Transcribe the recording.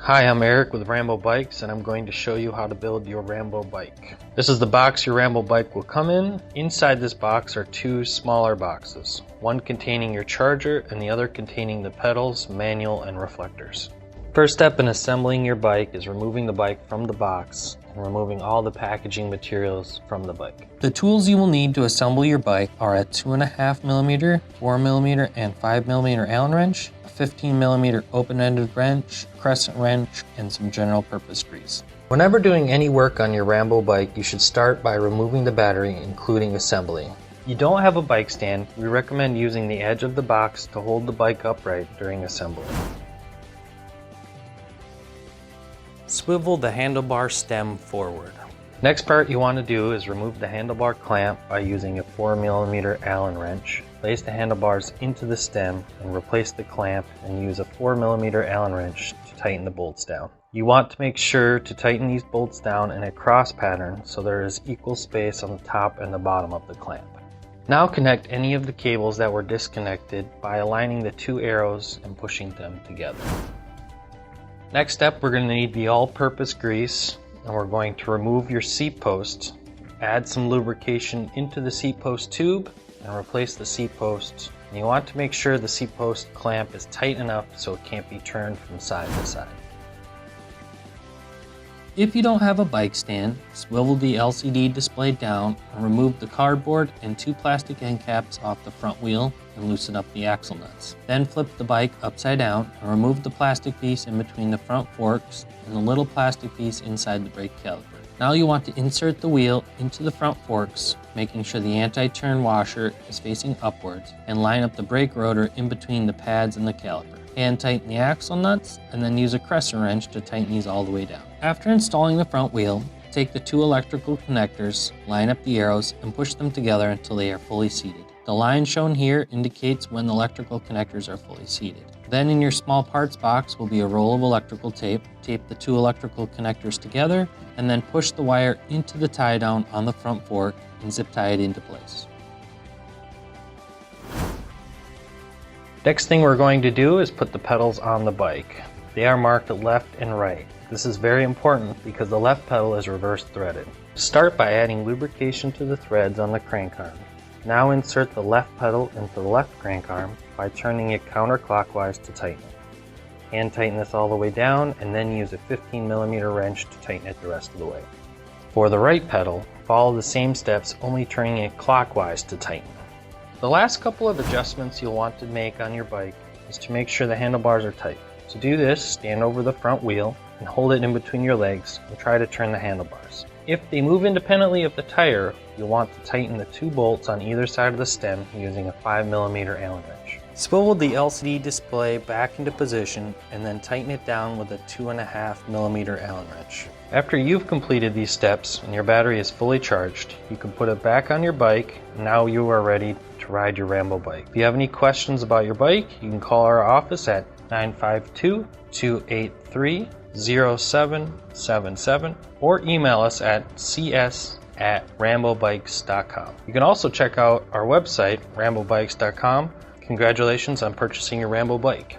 Hi, I'm Eric with Rambo Bikes, and I'm going to show you how to build your Rambo bike. This is the box your Rambo bike will come in. Inside this box are two smaller boxes, one containing your charger and the other containing the pedals, manual, and reflectors. First step in assembling your bike is removing the bike from the box and removing all the packaging materials from the bike. The tools you will need to assemble your bike are a 2.5mm, 4mm, and 5mm Allen wrench, a 15mm open-ended wrench, crescent wrench, and some general purpose grease. Whenever doing any work on your Rambo bike, you should start by removing the battery, including assembly. If you don't have a bike stand, we recommend using the edge of the box to hold the bike upright during assembly. Swivel the handlebar stem forward. Next part you want to do is remove the handlebar clamp by using a 4mm Allen wrench. Place the handlebars into the stem and replace the clamp and use a 4mm Allen wrench to tighten the bolts down. You want to make sure to tighten these bolts down in a cross pattern so there is equal space on the top and the bottom of the clamp. Now connect any of the cables that were disconnected by aligning the two arrows and pushing them together. Next step, we're going to need the all-purpose grease, and we're going to remove your seat post, add some lubrication into the seat post tube, and replace the seat post. And you want to make sure the seat post clamp is tight enough so it can't be turned from side to side. If you don't have a bike stand, swivel the LCD display down and remove the cardboard and two plastic end caps off the front wheel and loosen up the axle nuts. Then flip the bike upside down and remove the plastic piece in between the front forks and the little plastic piece inside the brake caliper. Now you want to insert the wheel into the front forks, making sure the anti-turn washer is facing upwards, and line up the brake rotor in between the pads and the caliper. Hand tighten the axle nuts and then use a crescent wrench to tighten these all the way down. After installing the front wheel, take the two electrical connectors, line up the arrows, and push them together until they are fully seated. The line shown here indicates when the electrical connectors are fully seated. Then in your small parts box will be a roll of electrical tape. Tape the two electrical connectors together and then push the wire into the tie down on the front fork and zip tie it into place. Next thing we're going to do is put the pedals on the bike. They are marked left and right. This is very important because the left pedal is reverse threaded. Start by adding lubrication to the threads on the crank arm. Now insert the left pedal into the left crank arm by turning it counterclockwise to tighten it. Hand tighten this all the way down and then use a 15mm wrench to tighten it the rest of the way. For the right pedal, follow the same steps, only turning it clockwise to tighten. The last couple of adjustments you'll want to make on your bike is to make sure the handlebars are tight. To do this, stand over the front wheel and hold it in between your legs and try to turn the handlebars. If they move independently of the tire, you'll want to tighten the two bolts on either side of the stem using a 5mm Allen wrench. Swivel the LCD display back into position and then tighten it down with a 2.5mm Allen wrench. After you've completed these steps and your battery is fully charged, you can put it back on your bike, and now you are ready to ride your Rambo bike. If you have any questions about your bike, you can call our office at 952-283-0777 or email us at cs@rambobikes.com. You can also check out our website, rambobikes.com. Congratulations on purchasing your Rambo bike.